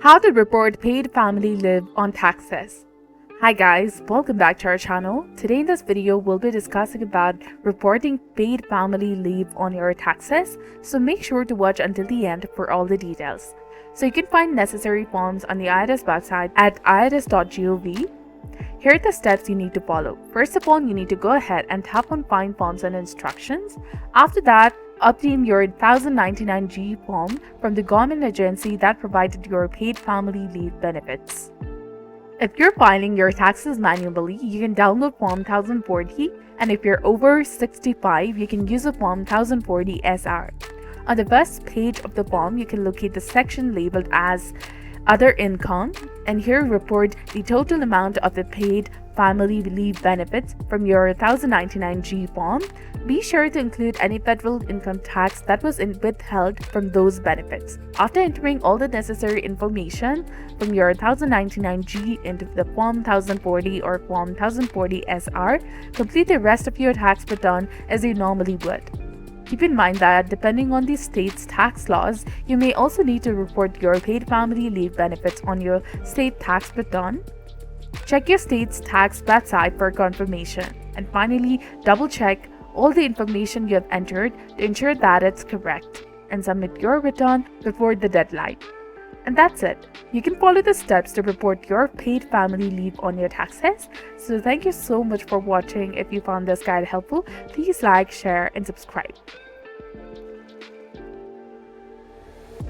How to report paid family leave on taxes. Hi guys, welcome back to our channel. Today in this video, we'll be discussing about reporting paid family leave on your taxes. So make sure to watch until the end for all the details. So you can find necessary forms on the IRS website at irs.gov. Here are the steps you need to follow. First of all, you need to go ahead and tap on Find Forms and Instructions. After that, obtain your 1099-G form from the government agency that provided your paid family leave benefits. If you're filing your taxes manually, you can download Form 1040, and if you're over 65, you can use a Form 1040 SR. On the first page of the form, you can locate the section labeled as Other Income, and here report the total amount of the paid family leave benefits from your 1099-G form. Be sure to include any federal income tax that was withheld from those benefits. After entering all the necessary information from your 1099-G into the Form 1040 or Form 1040 SR, complete the rest of your tax return as you normally would. Keep in mind that depending on the state's tax laws, you may also need to report your paid family leave benefits on your state tax return. Check your state's tax website for confirmation. And finally, double check all the information you have entered to ensure that it's correct and submit your return before the deadline. And that's it. You can follow the steps to report your paid family leave on your taxes. So thank you so much for watching. If you found this guide helpful, please like, share, and subscribe.